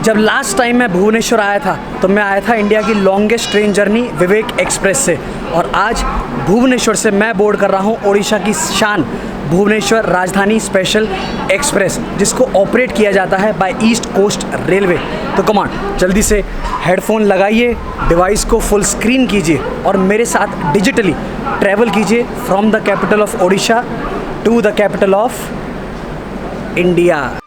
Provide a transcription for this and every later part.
जब last time मैं भुवनेश्वर आया था तो मैं आया था इंडिया की लॉन्गेस्ट ट्रेन जर्नी विवेक एक्सप्रेस से, और आज भुवनेश्वर से मैं बोर्ड कर रहा हूँ ओडिशा की शान भुवनेश्वर राजधानी स्पेशल एक्सप्रेस, जिसको ऑपरेट किया जाता है बाय ईस्ट कोस्ट रेलवे। तो कमांड जल्दी से हेडफोन लगाइए, डिवाइस को फुल स्क्रीन कीजिए और मेरे साथ डिजिटली ट्रैवल कीजिए from the capital of Odisha to the capital of India.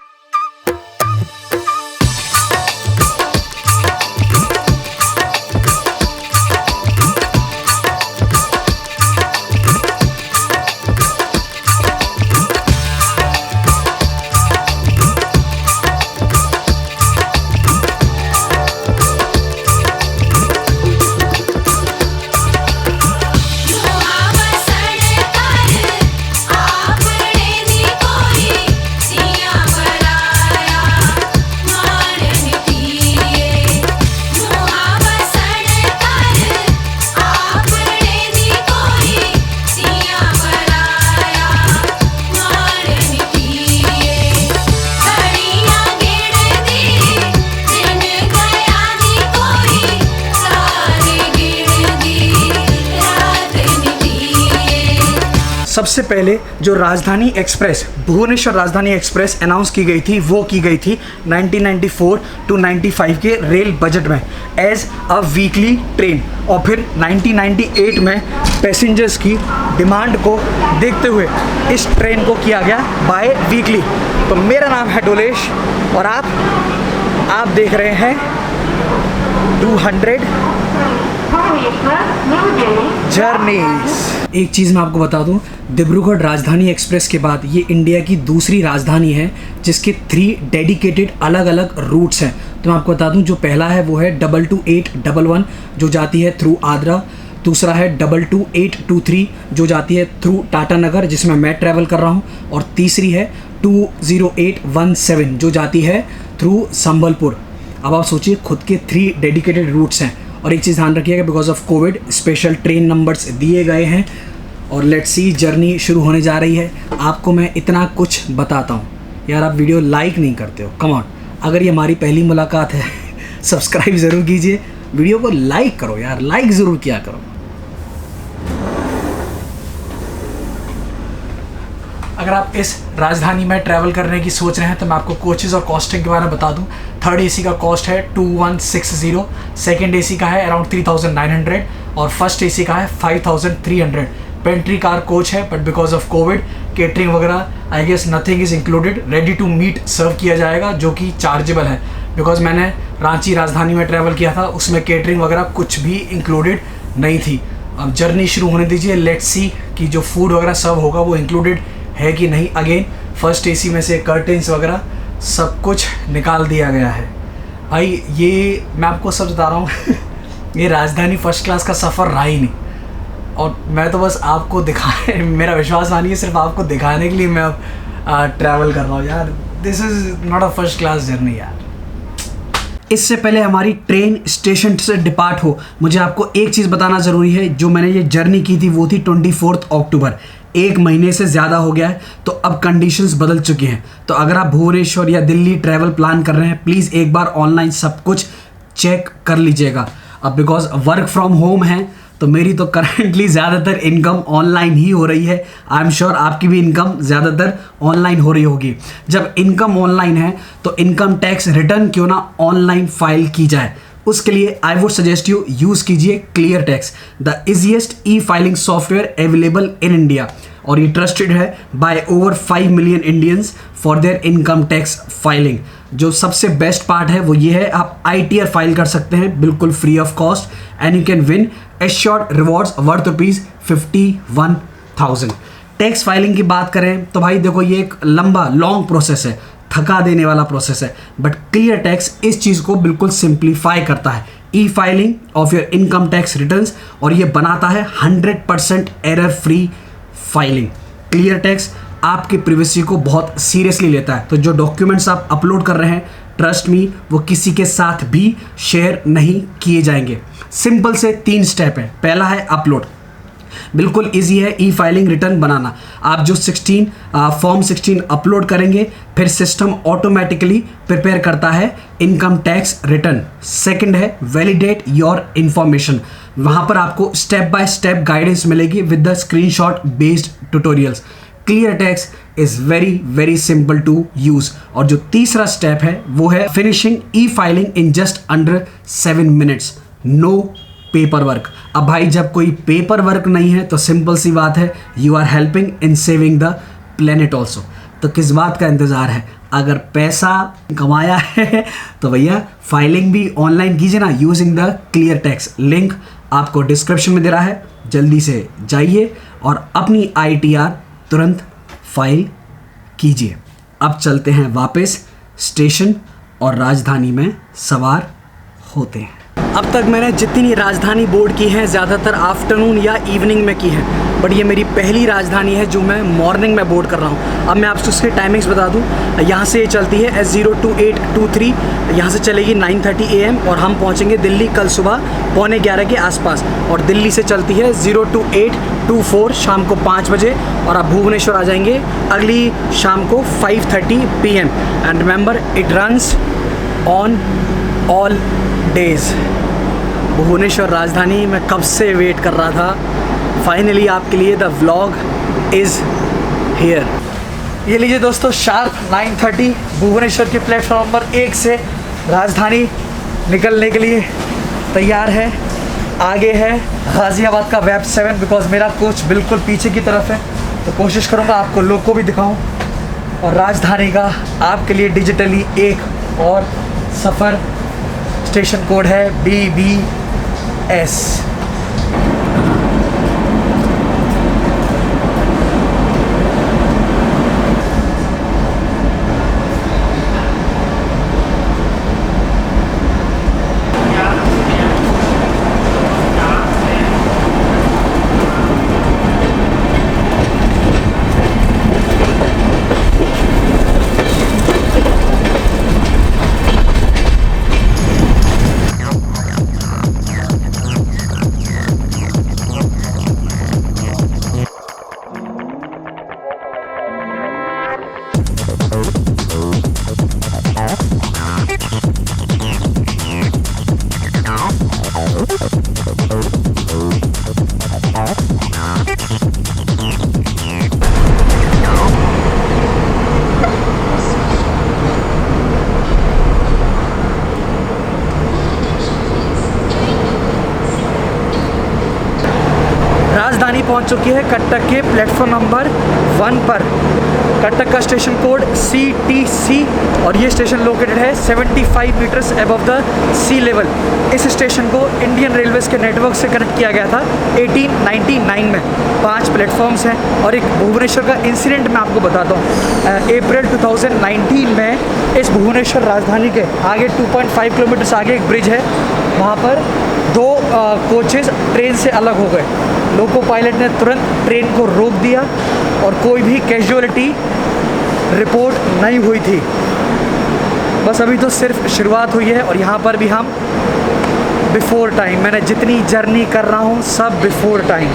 सबसे पहले जो राजधानी express Bhubaneswar Rajdhani express announce की गई थी वो की गई थी 1994 टू 95 के रेल बजट में एज अ वीकली ट्रेन, और फिर 1998 में पैसेंजर्स की डिमांड को देखते हुए इस ट्रेन को किया गया बाय वीकली। तो मेरा नाम है डोलेश और आप देख रहे हैं 200 जर्नीज। एक चीज़ मैं आपको बता दूं, डिब्रूगढ़ राजधानी एक्सप्रेस के बाद ये इंडिया की दूसरी राजधानी है जिसके 3 डेडिकेटेड अलग अलग रूट्स हैं। तो मैं आपको बता दूं, जो पहला है वो है 22811 जो जाती है थ्रू आद्रा, दूसरा है 22823 जो जाती है थ्रू टाटानगर जिसमें मैं ट्रैवल कर रहा हूँ, और तीसरी है 20817 जो जाती है थ्रू संबलपुर। अब आप सोचिए, खुद के 3 डेडिकेटेड रूट्स हैं। और एक चीज़ ध्यान रखिएगा, because of Covid special train numbers दिए गए हैं। और लेट्स सी, जर्नी शुरू होने जा रही है। आपको मैं इतना कुछ बताता हूँ यार, आप वीडियो लाइक नहीं करते हो। कम ऑन, अगर ये हमारी पहली मुलाकात है सब्सक्राइब ज़रूर कीजिए, वीडियो को लाइक करो यार, लाइक ज़रूर किया करो। अगर आप इस राजधानी में ट्रैवल करने की सोच रहे हैं तो मैं आपको कोचेज़ और कॉस्टिंग के बारे में बता दूं। 3rd AC का कॉस्ट है 2160, 2nd AC का है अराउंड 3900 और 1st AC का है 5300। पेंट्री कार कोच है, but because of covid catering वगैरह I guess nothing is included. Ready to meat serve किया जाएगा जो कि चार्जेबल है, बिकॉज मैंने रांची राजधानी में ट्रैवल किया था, उसमें केटरिंग वगैरह कुछ भी इंक्लूडेड नहीं थी। अब जर्नी शुरू होने दीजिए, लेट्स सी कि जो फूड वगैरह सर्व होगा वो इंक्लूडेड है कि नहीं। अगेन 1st AC में से कर्टेंस वगैरह सब कुछ निकाल दिया गया है। भाई ये मैं आपको सब बता रहा हूँ ये राजधानी फर्स्ट क्लास का सफ़र रहा ही नहीं, और मैं तो बस आपको दिखाने, मेरा विश्वास मानिए, सिर्फ आपको दिखाने के लिए मैं अब ट्रैवल कर रहा हूँ यार। This is not a first class journey यार। इससे पहले हमारी ट्रेन स्टेशन से डिपार्ट हो, मुझे आपको एक चीज़ बताना ज़रूरी है। जो मैंने ये जर्नी की थी वो थी 24 अक्टूबर, 1 महीने से ज़्यादा हो गया है, तो अब कंडीशंस बदल चुकी हैं। तो अगर आप भुवनेश्वर या दिल्ली ट्रैवल प्लान कर रहे हैं, प्लीज़ एक बार ऑनलाइन सब कुछ चेक कर लीजिएगा। अब बिकॉज वर्क फ्रॉम होम है तो मेरी तो करंटली ज़्यादातर इनकम ऑनलाइन ही हो रही है। आई एम श्योर आपकी भी इनकम ज़्यादातर ऑनलाइन हो रही होगी। जब इनकम ऑनलाइन है तो इनकम टैक्स रिटर्न क्यों ना ऑनलाइन फाइल की जाए। उसके लिए I would suggest you use कीजिए Clear Tax, the easiest e filing software available in India, और ये ट्रस्टेड है by over 5 million Indians for their income tax filing. जो सबसे बेस्ट पार्ट है वो ये है, आप ITR फाइल कर सकते हैं बिल्कुल free of cost, and you can win assured rewards worth ₹51,000। Tax filing की बात करें तो भाई देखो, ये एक लॉन्ग प्रोसेस है, थका देने वाला प्रोसेस है, बट क्लियर टैक्स इस चीज़ को बिल्कुल सिंप्लीफाई करता है, ई filing of your income tax returns, और ये बनाता है 100% error free filing. Clear tax आपकी प्राइवेसी को बहुत सीरियसली लेता है, तो जो डॉक्यूमेंट्स आप अपलोड कर रहे हैं, ट्रस्ट मी, वो किसी के साथ भी शेयर नहीं किए जाएंगे। सिंपल से 3 स्टेप है। पहला है अपलोड, बिल्कुल इजी है ई फाइलिंग रिटर्न बनाना। आप जो फॉर्म 16 अपलोड करेंगे, फिर सिस्टम ऑटोमेटिकली प्रिपेयर करता है इनकम टैक्स रिटर्न। सेकंड है वैलिडेट योर इंफॉर्मेशन। वहाँ पर आपको स्टेप बाय स्टेप गाइडेंस मिलेगी with the screenshot based tutorials. Clear tax is very very simple to use. और जो तीसरा स्टेप है वो है finishing e filing in just under 7 minutes, no paper work. अब भाई जब कोई पेपर वर्क नहीं है तो सिंपल सी बात है, you are helping in saving the planet also. तो किस बात का इंतज़ार है? अगर पैसा कमाया है तो भैया फाइलिंग भी ऑनलाइन कीजिए ना, using the clear tax. Link आपको डिस्क्रिप्शन में दे रहा है, जल्दी से जाइए और अपनी ITR तुरंत फाइल कीजिए। अब चलते हैं वापस स्टेशन और राजधानी में सवार होते हैं। अब तक मैंने जितनी राजधानी बोर्ड की है ज़्यादातर आफ्टरनून या इवनिंग में की है, बट ये मेरी पहली राजधानी है जो मैं मॉर्निंग में बोर्ड कर रहा हूँ। अब मैं आपको उसके टाइमिंग्स बता दूँ। यहाँ से ये चलती है S02823, यहाँ से चलेगी 9:30 AM और हम पहुँचेंगे दिल्ली कल सुबह 11:15 के आसपास। और दिल्ली से चलती है 02824 शाम को 5 बजे और आप भुवनेश्वर आ जाएंगे अगली शाम को 5:30 PM। And remember it runs on all days. Bhubaneswar Rajdhani मैं कब से वेट कर रहा था, फाइनली आपके लिए द व्लॉग इज़ हियर। ये लीजिए दोस्तों, शार्प 9:30 भुवनेश्वर के प्लेटफॉर्म नंबर 1 से राजधानी निकलने के लिए तैयार है। आगे है गाज़ियाबाद का वेब 7, बिकॉज मेरा कोच बिल्कुल पीछे की तरफ है, तो कोशिश करूँगा आपको लोग को भी दिखाऊँ और राजधानी का आपके लिए डिजिटली एक और सफ़र। स्टेशन कोड है BBS। राजधानी पहुंच चुकी है कटक के प्लेटफॉर्म नंबर 1 पर। कटक का स्टेशन कोड CTC और ये स्टेशन लोकेटेड है 75 meters above the sea level. इस स्टेशन को इंडियन रेलवेज़ के नेटवर्क से कनेक्ट किया गया था 1899 में। 5 प्लेटफॉर्म्स हैं और एक भुवनेश्वर का इंसिडेंट मैं आपको बताता हूँ। अप्रैल 2019 में इस भुवनेश्वर राजधानी के आगे 2.5 किलोमीटर्स आगे एक ब्रिज है, वहाँ पर 2 कोचेज़ ट्रेन से अलग हो गए। लोको पायलट ने तुरंत ट्रेन को रोक दिया और कोई भी कैजुअलिटी रिपोर्ट नहीं हुई थी। बस अभी तो सिर्फ शुरुआत हुई है और यहाँ पर भी हम बिफोर टाइम, मैंने जितनी जर्नी कर रहा हूँ सब बिफोर टाइम।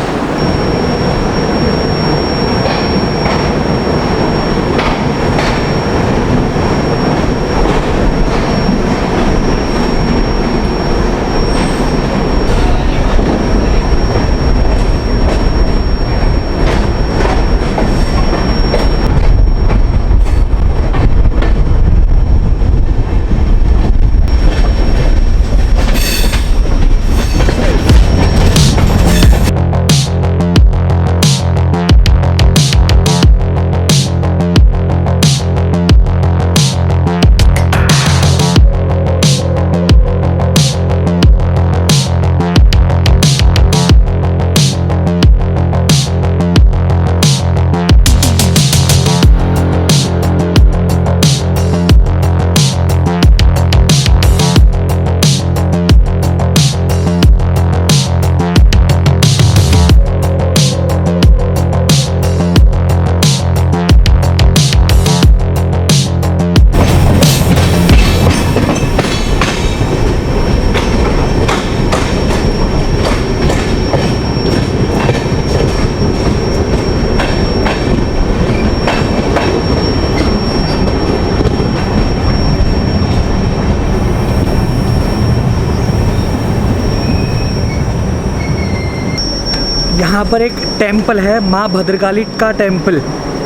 यहाँ पर एक टेम्पल है, माँ भद्रकाली का टेम्पल।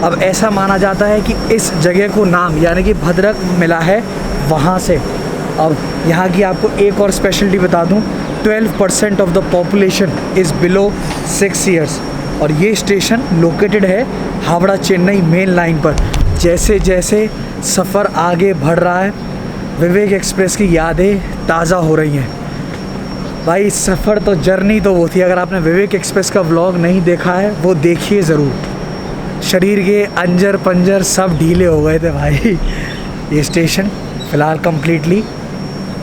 अब ऐसा माना जाता है कि इस जगह को नाम यानी कि भद्रक मिला है वहाँ से। अब यहाँ की आपको एक और स्पेशलिटी बता दूँ, 12% of the population is below 6 years. और ये स्टेशन लोकेटेड है हावड़ा चेन्नई मेन लाइन पर। जैसे जैसे सफ़र आगे बढ़ रहा है, विवेक एक्सप्रेस की यादें ताज़ा हो रही हैं। भाई सफ़र तो जर्नी तो वो थी, अगर आपने विवेक एक्सप्रेस का व्लॉग नहीं देखा है वो देखिए ज़रूर। शरीर के अंजर पंजर सब ढीले हो गए थे भाई। ये स्टेशन फ़िलहाल कम्प्लीटली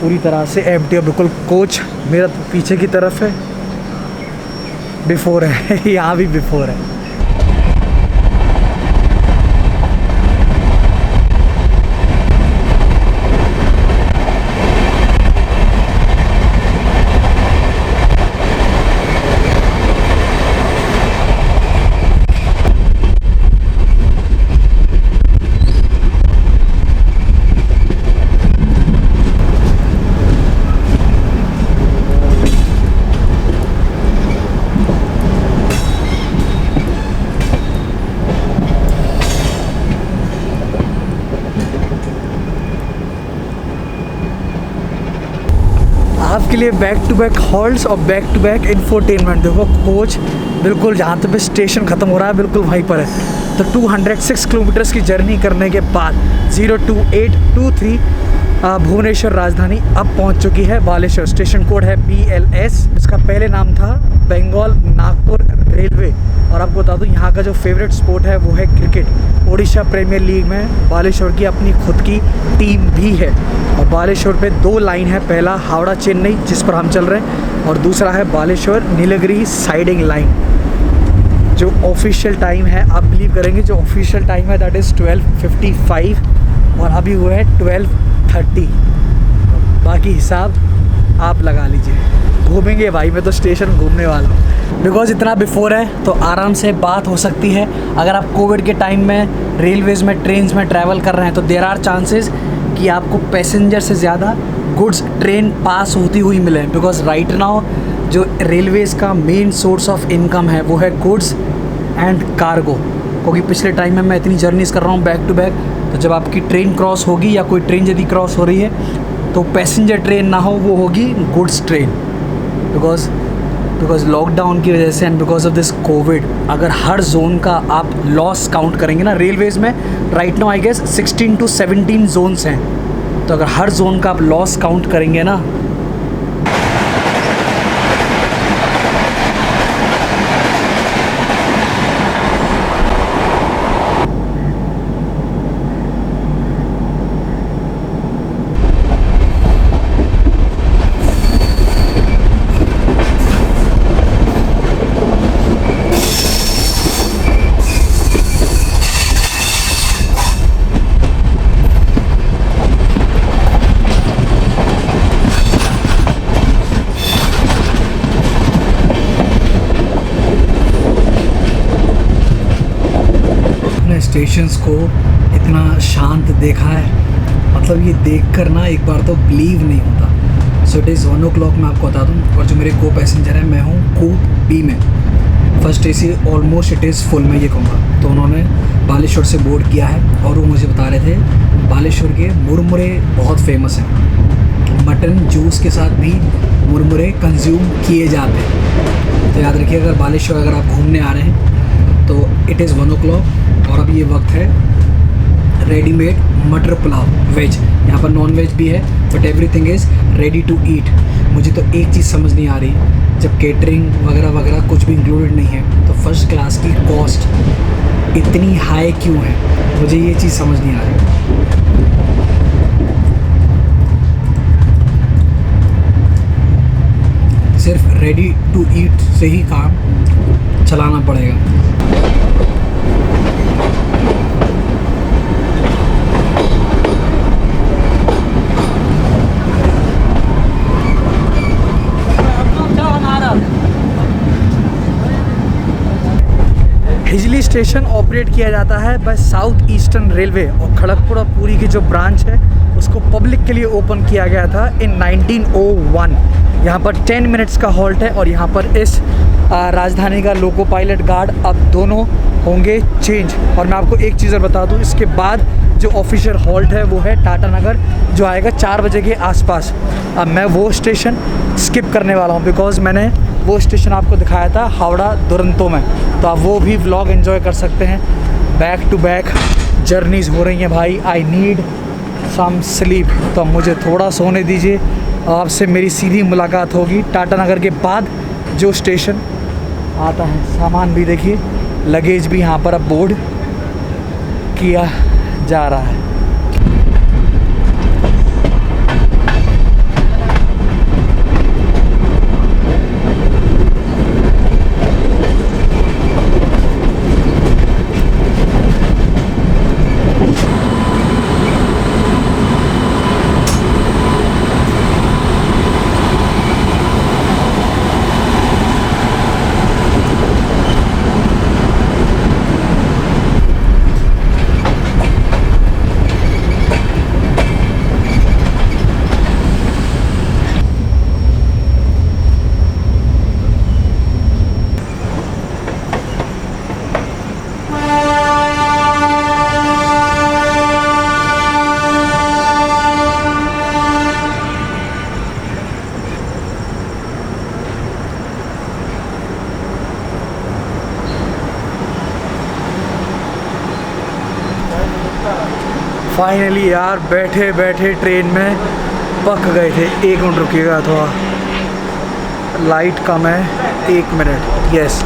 पूरी तरह से एम्प्टी है, बिल्कुल कोच मेरा पीछे की तरफ है, बिफोर है यहाँ भी बिफोर है। आपके लिए बैक टू बैक हॉल्ट्स और बैक टू बैक इंफोटेनमेंट। देखो कोच बिल्कुल जहाँ पे स्टेशन ख़त्म हो रहा है बिल्कुल वहीं पर है। तो 206 किलोमीटर्स की जर्नी करने के बाद 02823 भुवनेश्वर राजधानी अब पहुँच चुकी है बालेश्वर। स्टेशन कोड है BLS। इसका पहले नाम था बंगाल नागपुर रेलवे। और आपको बता दूं यहाँ का जो फेवरेट स्पोर्ट है वो है क्रिकेट। ओडिशा प्रीमियर लीग में बालेश्वर की अपनी खुद की टीम भी है। और बालेश्वर पे 2 लाइन है, पहला हावड़ा चेन्नई जिस पर हम चल रहे हैं, और दूसरा है बालेश्वर नीलगिरी साइडिंग लाइन। जो ऑफिशियल टाइम है, आप बिलीव करेंगे, जो ऑफिशियल टाइम है दैट इज़ 12:55 और अभी हुआ है 12:30। बाकी हिसाब आप लगा लीजिए। घूमेंगे भाई, मैं तो स्टेशन घूमने वाला हूँ। बिकॉज इतना बिफोर है तो आराम से बात हो सकती है। अगर आप कोविड के टाइम में रेलवेज़ में ट्रेन्स में ट्रैवल कर रहे हैं तो देयर आर चांसेस कि आपको पैसेंजर से ज़्यादा गुड्स ट्रेन पास होती हुई मिले। बिकॉज राइट नाउ जो रेलवेज़ का मेन सोर्स ऑफ इनकम है वो है गुड्स एंड कार्गो। क्योंकि पिछले टाइम में मैं इतनी जर्नीज़ कर रहा हूँ बैक टू बैक, तो जब आपकी ट्रेन क्रॉस होगी या कोई ट्रेन यदि क्रॉस हो रही है तो पैसेंजर ट्रेन ना हो, वो होगी गुड्स ट्रेन। बिकॉज लॉकडाउन की वजह से and because of this Covid, अगर हर जोन का आप लॉस काउंट करेंगे ना, रेलवेज़ में right now I guess 16 to 17 zones हैं, तो अगर हर जोन का आप लॉस काउंट करेंगे ना, स्टेशंस को इतना शांत देखा है, मतलब ये देखकर ना एक बार तो बिलीव नहीं होता। सो इट इज़ 1 o'clock मैं आपको बता दूँ। और जो मेरे को पैसेंजर है, मैं हूँ कूप B में, first AC almost it is full, मैं ये कहूँगा। तो उन्होंने बालेश्वर से बोर्ड किया है और वो मुझे बता रहे थे बालेश्वर के मुरमुरे बहुत फेमस हैं, मटन जूस के साथ भी मुरमुरे कंज्यूम किए जाते हैं। तो याद रखिए, अगर बालेश्वर अगर आप घूमने आ रहे हैं तो इट इज़ 1 o'clock और अभी ये वक्त है रेडीमेड मटर पुलाव वेज। यहाँ पर नॉन वेज भी है but everything is ready to eat. मुझे तो एक चीज़ समझ नहीं आ रही, जब केटरिंग वगैरह वगैरह कुछ भी इंक्लूडेड नहीं है तो फर्स्ट क्लास की कॉस्ट इतनी हाई क्यों है, मुझे ये चीज़ समझ नहीं आ रही। सिर्फ रेडी टू ईट से ही काम चलाना पड़ेगा। हिजली स्टेशन ऑपरेट किया जाता है बाय साउथ ईस्टर्न रेलवे और खड़गपुर पुरी की जो ब्रांच है उसको पब्लिक के लिए ओपन किया गया था इन 1901। यहाँ पर 10 मिनट्स का हॉल्ट है और यहाँ पर इस राजधानी का लोको पायलट गार्ड अब दोनों होंगे चेंज। और मैं आपको एक चीज़ और बता दूँ, इसके बाद जो ऑफिशियल हॉल्ट है वो है टाटा नगर, जो आएगा 4 बजे के आसपास। अब मैं वो स्टेशन स्किप करने वाला हूँ बिकॉज़ मैंने वो स्टेशन आपको दिखाया था हावड़ा दुरंतो में, तो आप वो भी व्लॉग एंजॉय कर सकते हैं। बैक टू बैक जर्नीज़ हो रही हैं भाई। आई नीड सम स्लीप, तो मुझे थोड़ा सोने दीजिए। आपसे मेरी सीधी मुलाकात होगी टाटा नगर के बाद जो स्टेशन आता है। सामान भी देखिए, लगेज भी यहाँ पर अब बोर्ड किया जा रहा है। फाइनली यार बैठे बैठे ट्रेन में पक गए थे। 1 मिनट रुकिएगा, थोड़ा लाइट कम है, 1 मिनट। यस,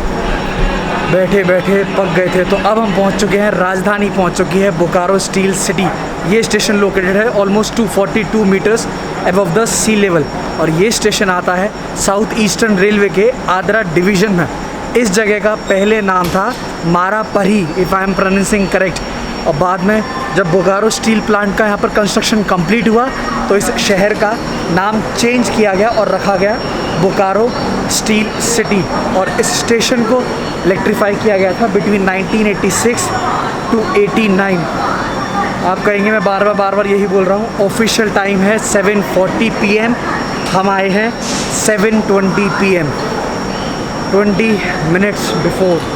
बैठे बैठे पक गए थे। तो अब हम पहुंच चुके हैं, राजधानी पहुंच चुकी है, बोकारो स्टील सिटी। ये स्टेशन लोकेटेड है almost 242 meters above the sea level और ये स्टेशन आता है साउथ ईस्टर्न रेलवे के आद्रा डिवीज़न में। इस जगह का पहले नाम था मारापरी, if I am pronouncing correct, और बाद में जब बोकारो स्टील प्लांट का यहाँ पर कंस्ट्रक्शन कंप्लीट हुआ तो इस शहर का नाम चेंज किया गया और रखा गया बोकारो स्टील सिटी। और इस स्टेशन को इलेक्ट्रीफाई किया गया था बिटवीन 1986 टू 89। आप कहेंगे मैं बार बार यही बोल रहा हूँ। ऑफिशियल टाइम है 7:40 PM, हम आए हैं 7:20 PM, 20 मिनट्स बिफोर।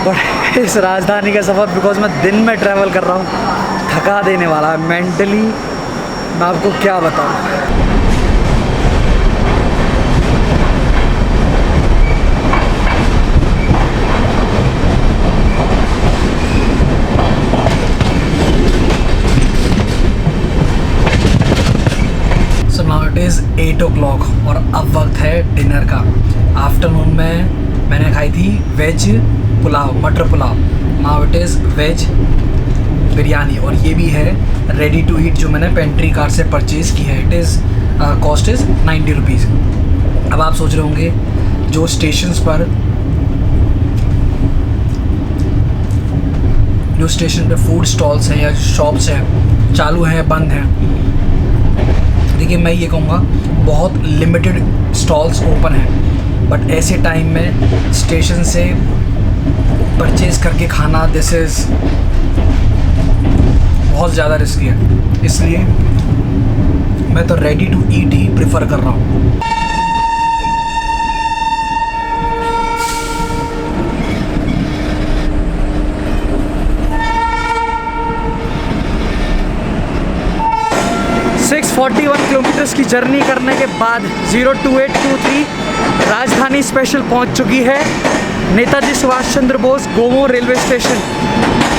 बट इस राजधानी का सफ़र बिकॉज मैं दिन में ट्रैवल कर रहा हूँ थका देने वाला है मेंटली, मैं आपको क्या बताऊँ। 8 o'clock और अब वक्त है डिनर का। आफ्टरनून में मैंने खाई थी वेज पुलाव, मटर pulao. Now it is veg biryani और ये भी है रेडी टू ईट जो मैंने पेंट्री कार से परचेज़ की है। It is cost is 90 rupees. अब आप सोच रहे होंगे जो स्टेशंस पर जो स्टेशन पे फूड स्टॉल्स हैं या शॉप्स हैं चालू हैं बंद हैं, देखिए मैं ये कहूँगा बहुत लिमिटेड स्टॉल्स ओपन हैं। बट ऐसे टाइम में स्टेशन से परचेज़ करके खाना दिस इज़ बहुत ज़्यादा रिस्की है, इसलिए मैं तो रेडी टू ईट ही प्रेफर कर रहा हूँ। सिक्स 41 किलोमीटर्स की जर्नी करने के बाद 02823 राजधानी स्पेशल पहुंच चुकी है। नेताजी सुभाष चंद्र बोस गोमो रेलवे स्टेशन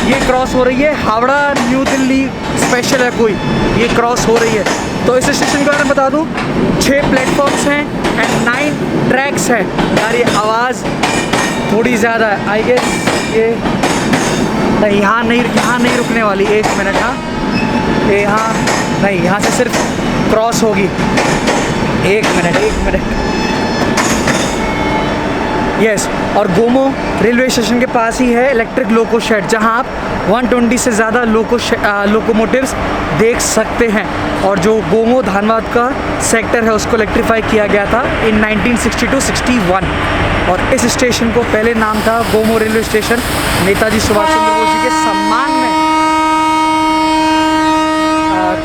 ये क्रॉस हो रही है। हावड़ा न्यू दिल्ली स्पेशल है कोई, ये क्रॉस हो रही है। तो इस स्टेशन के बारे में बता दूं, 6 प्लेटफॉर्म्स हैं एंड 9 ट्रैक्स हैं। यार ये आवाज़ थोड़ी ज़्यादा है आई गेस। ये नहीं, यहाँ नहीं रुकने वाली। 1 मिनट, हाँ यहाँ नहीं, यहाँ से सिर्फ क्रॉस होगी। 1 मिनट यस। और गोमो रेलवे स्टेशन के पास ही है इलेक्ट्रिक लोको शेड, जहाँ आप 120 से ज़्यादा लोकोमोटिव्स देख सकते हैं। और जो गोमो धानबाद का सेक्टर है उसको इलेक्ट्रीफाई किया गया था इन 1960-61। और इस स्टेशन को पहले नाम था गोमो रेलवे स्टेशन। नेताजी सुभाष चंद्र बोस जी के सम्मान में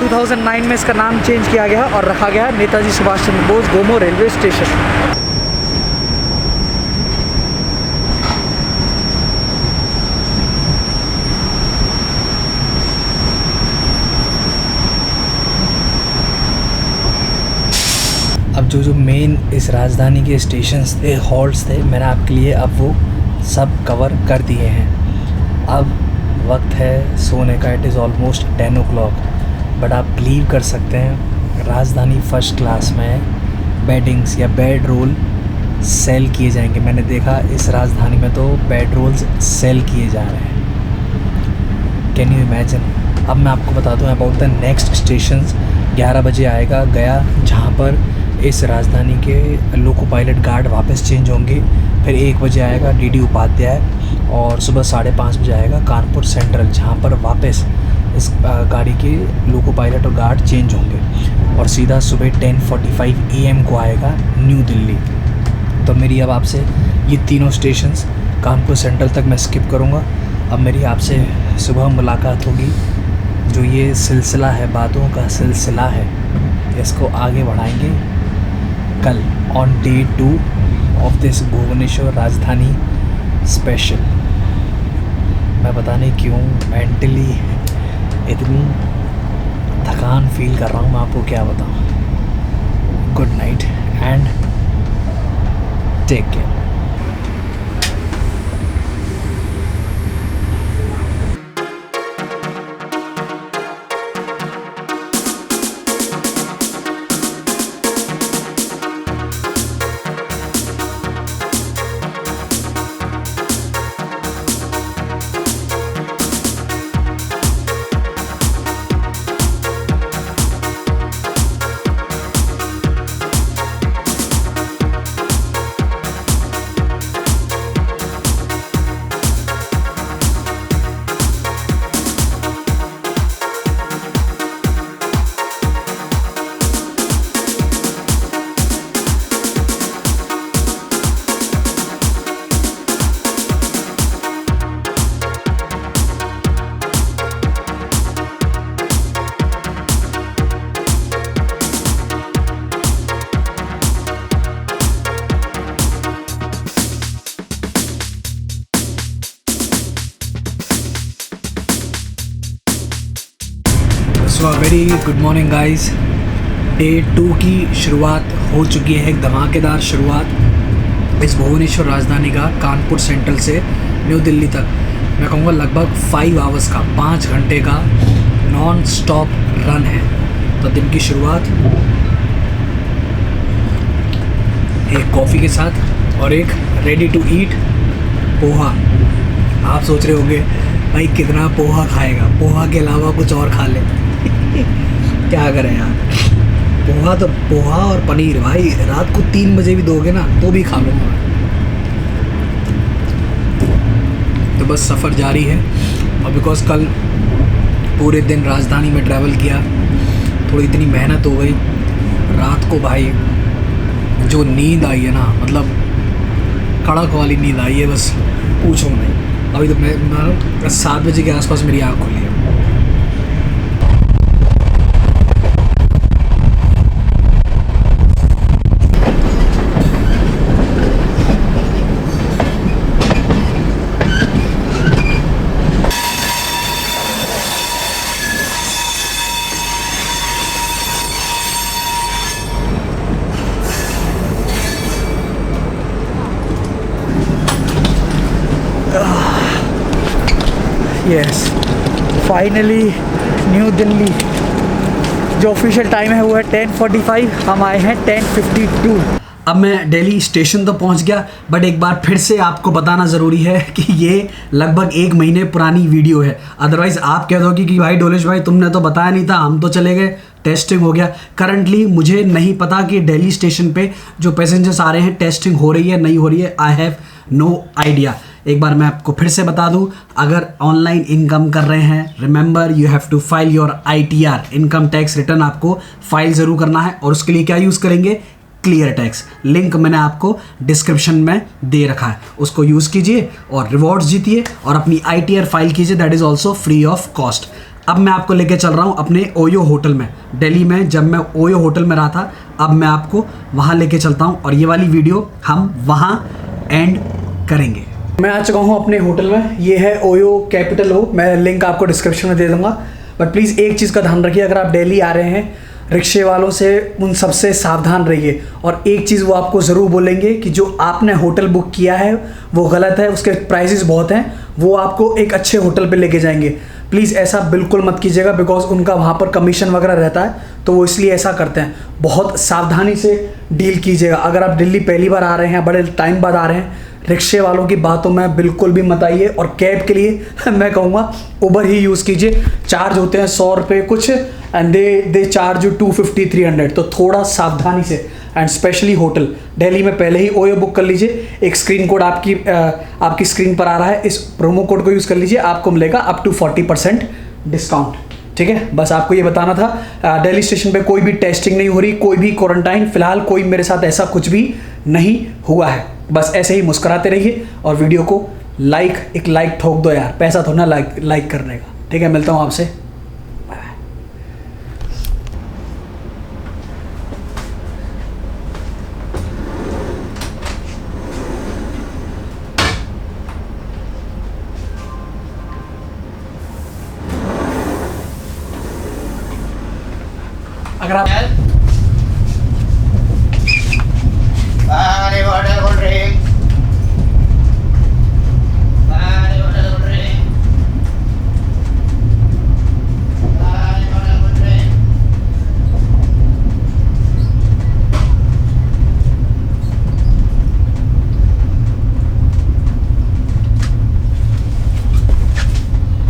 2009 में इसका नाम चेंज किया गया और रखा गया नेताजी सुभाष चंद्र बोस गोमो रेलवे स्टेशन। अब जो मेन इस राजधानी के स्टेशंस थे, हॉल्ट्स थे, मैंने आपके लिए अब वो सब कवर कर दिए हैं। अब वक्त है सोने का। It is almost 10 o'clock। But आप बिलीव कर सकते हैं राजधानी फर्स्ट क्लास में बेडिंग्स या बेड रोल सेल किए जाएंगे। मैंने देखा इस राजधानी में तो बेड रोल्स सेल किए जा रहे हैं। Can you imagine. अब मैं आपको बता दूं अबाउट द नेक्स्ट स्टेशंस। 11 बजे आएगा गया, जहां पर इस राजधानी के लोको पायलट गार्ड वापस चेंज होंगे। फिर 1 बजे आएगा डीडी उपाध्याय और सुबह 5:30 बजे आएगा कानपुर सेंट्रल, जहाँ पर वापस इस गाड़ी के लोको पायलट और गार्ड चेंज होंगे। और सीधा सुबह 10:45 AM को आएगा न्यू दिल्ली। तो मेरी अब आपसे ये तीनों स्टेशंस कानपुर सेंट्रल तक मैं स्किप करूँगा। अब मेरी आपसे सुबह मुलाकात होगी। जो ये सिलसिला है, बातों का सिलसिला है, इसको आगे बढ़ाएंगे कल on Day 2 of this Bhubaneswar Rajdhani special. मैं पता नहीं क्यों मेंटली इतनी थकान फील कर रहा हूँ, मैं आपको क्या बताऊँ। Good night and take care. Very good morning guys. Day 2 की शुरुआत हो चुकी है, एक धमाकेदार शुरुआत इस भुवनेश्वर राजधानी का कानपुर सेंट्रल से न्यू दिल्ली तक। मैं कहूँगा लगभग 5 आवर्स का, 5 घंटे का नॉन स्टॉप रन है। तो दिन की शुरुआत एक कॉफ़ी के साथ और एक रेडी टू ईट पोहा। आप सोच रहे होंगे भाई कितना पोहा खाएगा, पोहा के अलावा कुछ और खा ले। क्या करें यार, पोहा तो पोहा और पनीर भाई रात को 3 बजे भी दोगे ना तो भी खा लूँगा। तो बस सफ़र जारी है। और बिकॉज़ कल पूरे दिन राजधानी में ट्रैवल किया, थोड़ी इतनी मेहनत हो गई, रात को भाई जो नींद आई है ना, मतलब कड़क वाली नींद आई है, बस पूछो नहीं। अभी तो मैं 7 बजे के आसपास मेरी आँख खुली है। Yes, finally new Delhi. जो ऑफिशियल टाइम है वो है 10:45, हम आए हैं 10:52। अब मैं दिल्ली स्टेशन तो पहुंच गया, बट एक बार फिर से आपको बताना ज़रूरी है कि ये लगभग 1 महीने पुरानी वीडियो है। अदरवाइज़ आप कह दोगे कि भाई डोलेश भाई तुमने तो बताया नहीं था, हम तो चले गए, टेस्टिंग हो गया। करंटली मुझे नहीं पता कि दिल्ली स्टेशन पे जो पैसेंजर्स आ रहे हैं टेस्टिंग हो रही है नहीं हो रही है। I have no idea. एक बार मैं आपको फिर से बता दूं, अगर ऑनलाइन इनकम कर रहे हैं, remember you have to file your ITR, income tax return आपको फाइल ज़रूर करना है। और उसके लिए क्या यूज़ करेंगे, क्लियर टैक्स। लिंक मैंने आपको डिस्क्रिप्शन में दे रखा है, उसको यूज़ कीजिए और रिवॉर्ड्स जीतिए और अपनी ITR फाइल कीजिए। That is also free of cost. अब मैं आपको लेके चल रहा हूँ अपने ओयो होटल में, दिल्ली में। जब मैं ओयो होटल में रहा था, अब मैं आपको वहाँ लेके चलता हूँ और ये वाली वीडियो हम वहाँ एंड करेंगे। मैं आ चुका हूँ अपने होटल में। ये है ओयो कैपिटल ओ, मैं लिंक आपको डिस्क्रिप्शन में दे दूँगा। बट प्लीज़ एक चीज़ का ध्यान रखिए, अगर आप दिल्ली आ रहे हैं, रिक्शे वालों से उन सबसे सावधान रहिए। और एक चीज़ वो आपको ज़रूर बोलेंगे कि जो आपने होटल बुक किया है वो गलत है, उसके प्राइसेस बहुत हैं, वो आपको एक अच्छे होटल पे लेके जाएंगे। प्लीज़ ऐसा बिल्कुल मत कीजिएगा, बिकॉज उनका वहाँ पर कमीशन वगैरह रहता है, तो वो इसलिए ऐसा करते हैं। बहुत सावधानी से डील कीजिएगा। अगर आप दिल्ली पहली बार आ रहे हैं, बड़े टाइम बाद आ रहे हैं, रिक्शे वालों की बातों में बिल्कुल भी मत आइए। और कैब के लिए मैं कहूँगा उबर ही यूज़ कीजिए। चार्ज होते हैं 100 रुपये कुछ, एंड दे चार्ज यू 250 300, तो थोड़ा सावधानी से। एंड स्पेशली होटल दिल्ली में पहले ही ओयो बुक कर लीजिए। एक स्क्रीन कोड आपकी स्क्रीन पर आ रहा है, इस प्रोमो कोड को यूज़ कर लीजिए, आपको मिलेगा अप टू 40% डिस्काउंट। ठीक है, बस आपको ये बताना था। दिल्ली स्टेशन पे कोई भी टेस्टिंग नहीं हो रही, कोई भी क्वारंटाइन, फिलहाल कोई मेरे साथ ऐसा कुछ भी नहीं हुआ है। बस ऐसे ही मुस्कुराते रहिए और वीडियो को एक लाइक ठोक दो यार, पैसा थोड़ा ना लाइक करने का। ठीक है, मिलता हूँ आपसे। अगर आप अरे बड़े बोल रहे